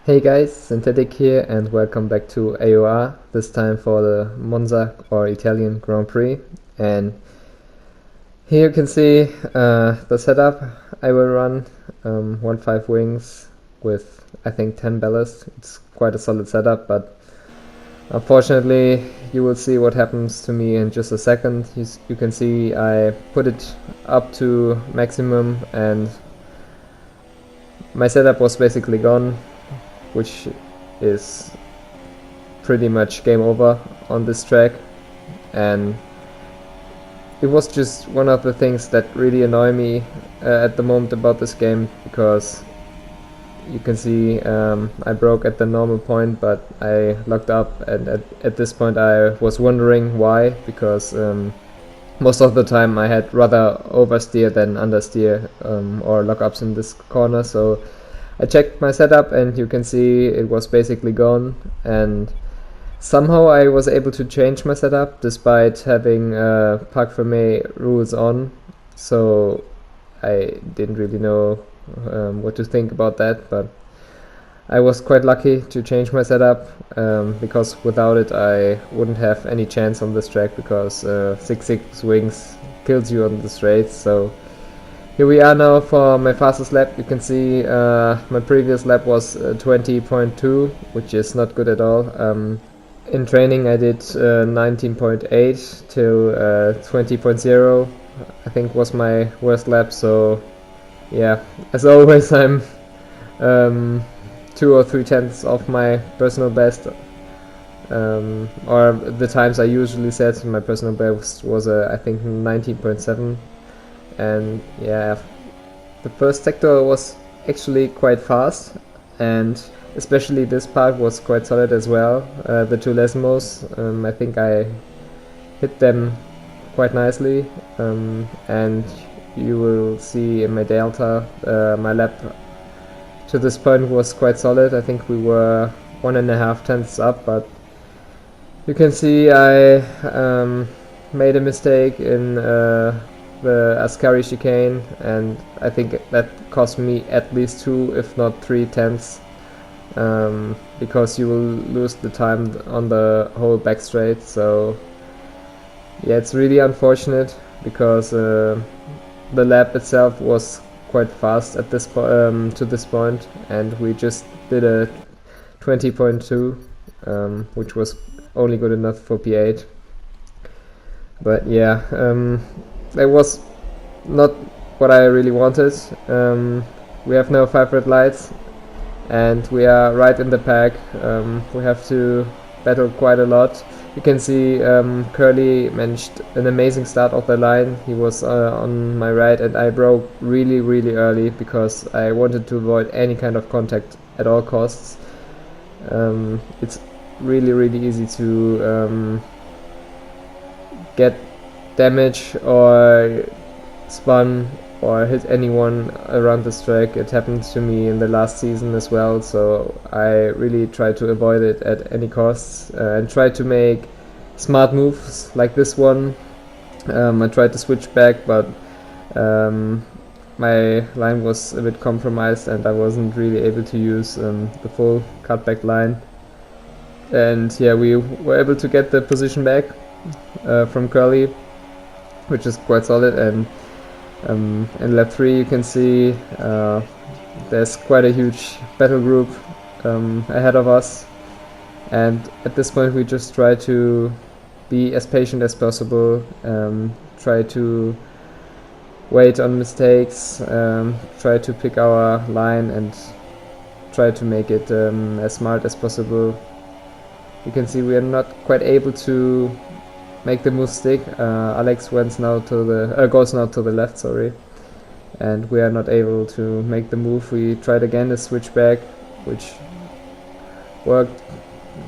Hey guys, Synthetic here and welcome back to AOR, this time for the Monza or Italian Grand Prix. And here you can see the setup I will run, 1.5 wings with I think 10 ballast. It's quite a solid setup, but unfortunately you will see what happens to me in just a second. You can see I put it up to maximum and my setup was basically gone, which is pretty much game over on this track. And it was just one of the things that really annoy me at the moment about this game, because you can see I broke at the normal point, but I locked up, and at this point I was wondering why, because most of the time I had rather oversteer than understeer or lock ups in this corner. So I checked my setup and you can see it was basically gone, and somehow I was able to change my setup despite having Parc Fermé rules on, so I didn't really know what to think about that, but I was quite lucky to change my setup, because without it I wouldn't have any chance on this track, because 6.6 wings kills you on the straights. So here we are now for my fastest lap. You can see my previous lap was 20.2, which is not good at all. In training I did 19.8 till 20.0, I think was my worst lap. So yeah, as always I'm 2 or 3 tenths off my personal best, or the times I usually set. My personal best was I think 19.7. And yeah, the first sector was actually quite fast, and especially this part was quite solid as well. The two Lesmos, I think I hit them quite nicely, and you will see in my delta my lap to this point was quite solid. I think we were 1.5 tenths up, but you can see I made a mistake in the Ascari chicane, and I think that cost me at least 2 if not 3 tenths, because you will lose the time on the whole back straight. So yeah, it's really unfortunate, because the lap itself was quite fast at this to this point, and we just did a 20.2, which was only good enough for P8. But yeah, that was not what I really wanted. We have now 5 red lights and we are right in the pack. We have to battle quite a lot. You can see Curly managed an amazing start of the line. He was on my right, and I broke really early because I wanted to avoid any kind of contact at all costs. It's really easy to get damage or spun or hit anyone around this track. It happened to me in the last season as well, so I really try to avoid it at any costs, and try to make smart moves like this one. I tried to switch back, but my line was a bit compromised and I wasn't really able to use the full cutback line. And yeah, we were able to get the position back from Curly, which is quite solid. And in lap 3 you can see there's quite a huge battle group ahead of us, and at this point we just try to be as patient as possible, try to wait on mistakes, try to pick our line and try to make it as smart as possible. You can see we are not quite able to make the move stick. Alex goes now to the left, sorry, and we are not able to make the move. We tried again the switchback, which worked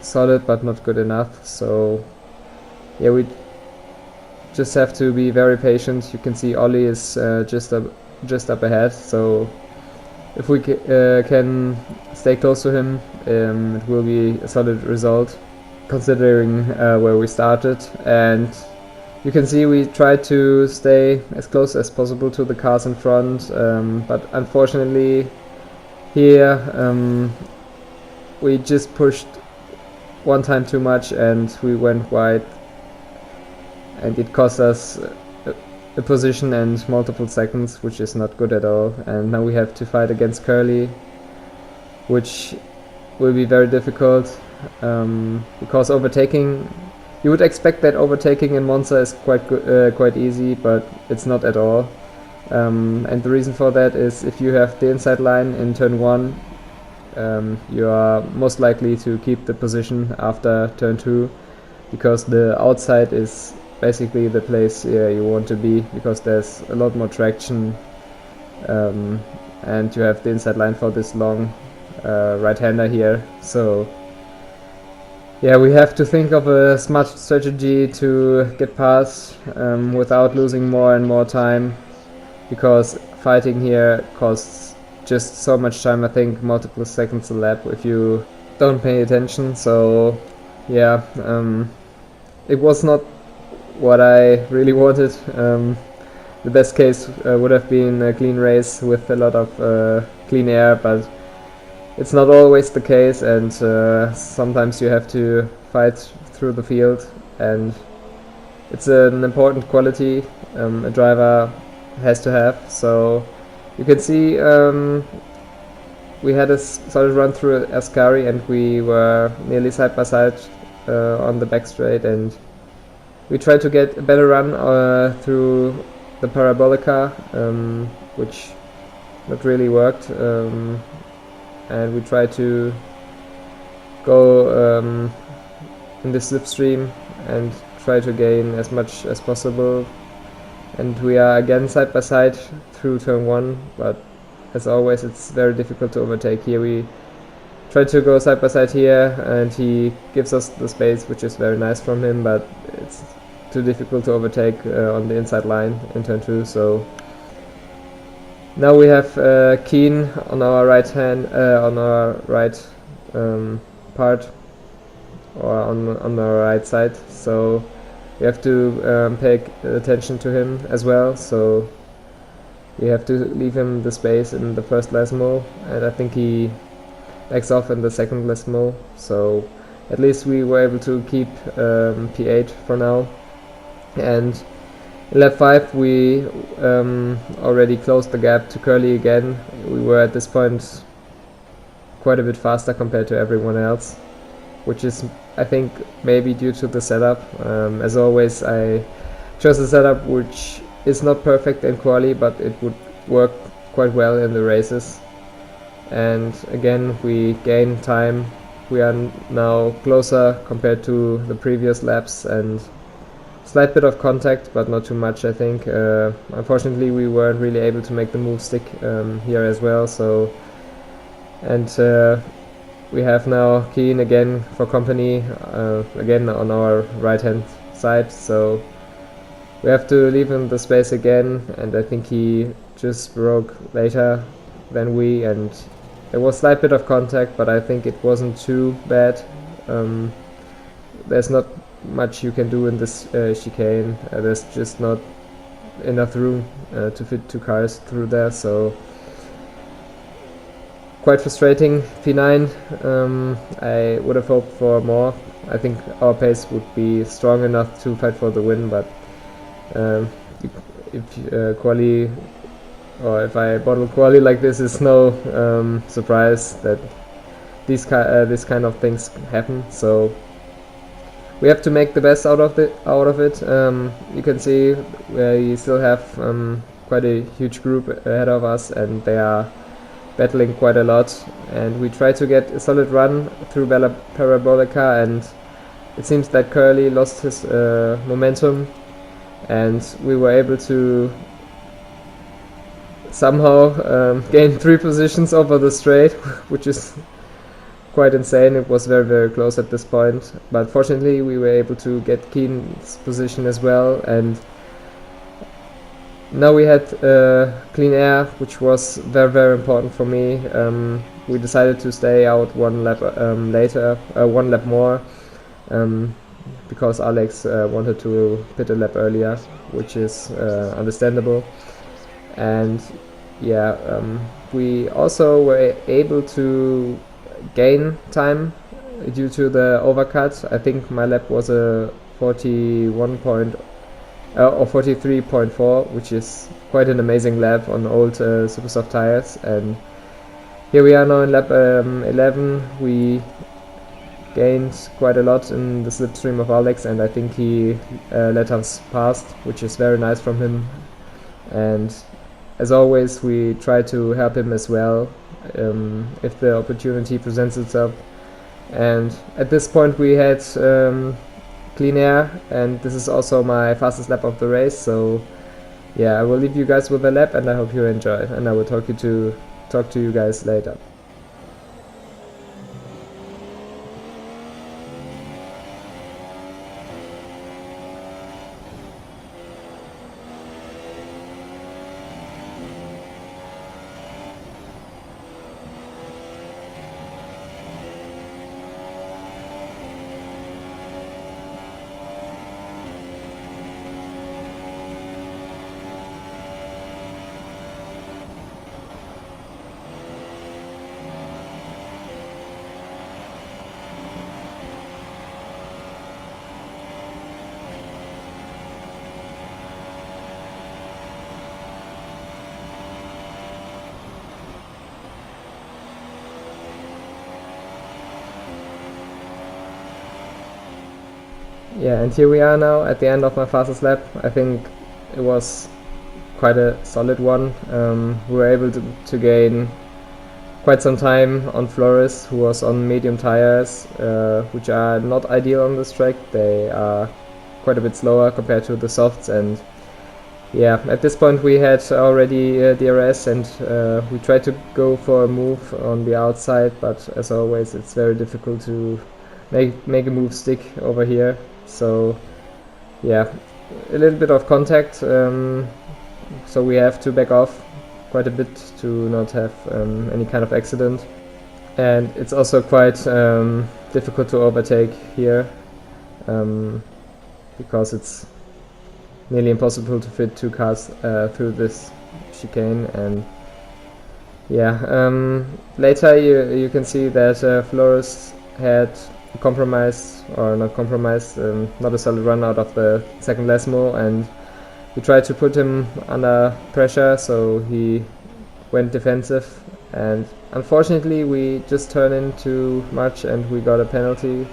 solid but not good enough. So yeah, we just have to be very patient. You can see Ollie is just up ahead, so if we can stay close to him, it will be a solid result considering where we started. And you can see we tried to stay as close as possible to the cars in front, but unfortunately here we just pushed one time too much and we went wide, and it cost us a position and multiple seconds, which is not good at all. And now we have to fight against Curly, which will be very difficult, because overtaking, you would expect that overtaking in Monza is quite easy, but it's not at all. And the reason for that is if you have the inside line in turn 1, you are most likely to keep the position after turn 2, because the outside is basically the place you want to be, because there's a lot more traction, and you have the inside line for this long right-hander here. So yeah, we have to think of a smart strategy to get past without losing more and more time, because fighting here costs just so much time. I think multiple seconds a lap if you don't pay attention. So yeah, it was not what I really wanted. The best case would have been a clean race with a lot of clean air, but it's not always the case, and sometimes you have to fight through the field, and it's an important quality a driver has to have. So you can see we had a solid run through Ascari, and we were nearly side by side on the back straight, and we tried to get a better run through the Parabolica, which not really worked, and we tried to go in the slipstream and try to gain as much as possible. And we are again side by side through turn 1, but as always it's very difficult to overtake. Here we try to go side by side here, and he gives us the space, which is very nice from him, but it's too difficult to overtake on the inside line in turn 2. So now we have Keen on our right hand, on our right part, or on our right side. So we have to pay attention to him as well. So we have to leave him the space in the first Lesmo, and I think he backs off in the second Lesmo. So at least we were able to keep P8 for now. And in lap 5 we already closed the gap to Curly again. We were at this point quite a bit faster compared to everyone else, which is, I think, maybe due to the setup. As always, I chose a setup which is not perfect in quali, but it would work quite well in the races. And again, we gain time. We are now closer compared to the previous laps, and slight bit of contact, but not too much, I think. Unfortunately, we weren't really able to make the move stick here as well. So, and we have now Keen again for company, again on our right hand side. So we have to leave him the space again, and I think he just broke later than we, and there was a slight bit of contact, but I think it wasn't too bad. There's not much you can do in this chicane. There's just not enough room to fit 2 cars through there, so quite frustrating. P9, I would have hoped for more. I think our pace would be strong enough to fight for the win, but if quali, or if I bottle quali like this, is no surprise that this kind of things happen. So we have to make the best out of it. You can see we still have quite a huge group ahead of us, and they are battling quite a lot. And we try to get a solid run through Parabolica, and it seems that Curly lost his momentum, and we were able to somehow gain 3 positions over the straight, which is quite insane. It was very, very close at this point, but fortunately we were able to get Keen's position as well. And now we had clean air, which was very, very important for me. We decided to stay out 1 lap later, 1 lap more, because Alex wanted to pit a lap earlier, which is understandable. And yeah, we also were able to gain time due to the overcut. I think my lap was a 41 point or 43.4, which is quite an amazing lap on old super soft tires. And here we are now in lap 11. We gained quite a lot in the slipstream of Alex, and I think he let us past, which is very nice from him. And as always, we try to help him as well if the opportunity presents itself. And at this point we had clean air, and this is also my fastest lap of the race. So yeah, I will leave you guys with a lap, and I hope you enjoy, and I will talk to you guys later. Yeah, and here we are now at the end of my fastest lap. I think it was quite a solid one. We were able to gain quite some time on Flores, who was on medium tires, which are not ideal on this track. They are quite a bit slower compared to the softs, and yeah, at this point we had already DRS, and we tried to go for a move on the outside, but as always it's very difficult to make a move stick over here. So yeah, a little bit of contact, so we have to back off quite a bit to not have any kind of accident. And it's also quite difficult to overtake here, because it's nearly impossible to fit two cars through this chicane. And yeah, later you can see that Flores had compromise, or not compromise, not a solid run out of the second Lesmo, and we tried to put him under pressure, so he went defensive, and unfortunately we just turned in too much and we got a penalty,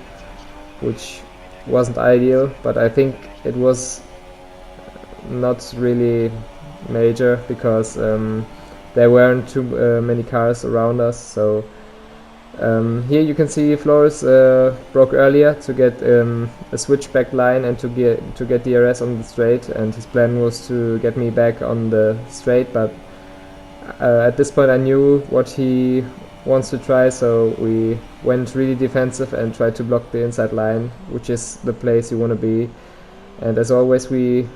which wasn't ideal, but I think it was not really major because there weren't too many cars around us. So here you can see Flores broke earlier to get a switchback line and to get DRS on the straight, and his plan was to get me back on the straight, but at this point I knew what he wants to try, so we went really defensive and tried to block the inside line, which is the place you want to be. And as always we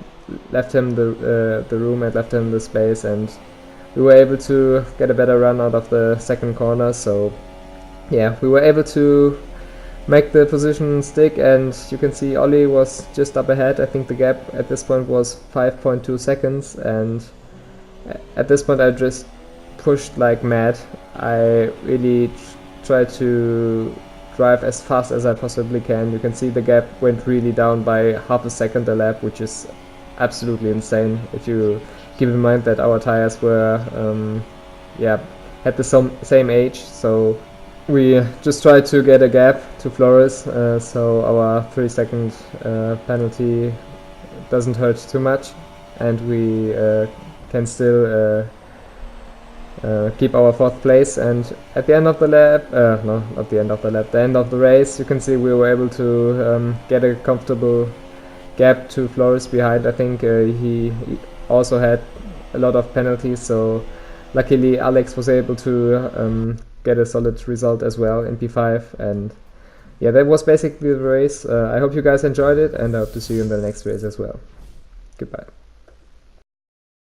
left him the room and left him the space, and we were able to get a better run out of the second corner. So yeah, we were able to make the position stick, and you can see Ollie was just up ahead. I think the gap at this point was 5.2 seconds, and at this point I just pushed like mad. I really tried to drive as fast as I possibly can. You can see the gap went really down by half a second a lap, which is absolutely insane if you keep in mind that our tires were had the same age. So we just tried to get a gap to Flores, so our 3-second penalty doesn't hurt too much, and we can still keep our 4th place. And at the end of the lap, no, not the end of the lap, the end of the race, you can see we were able to get a comfortable gap to Flores behind. I think he also had a lot of penalties, so luckily Alex was able to get a solid result as well in P5. And yeah, that was basically the race. I hope you guys enjoyed it, and I hope to see you in the next race as well. Goodbye.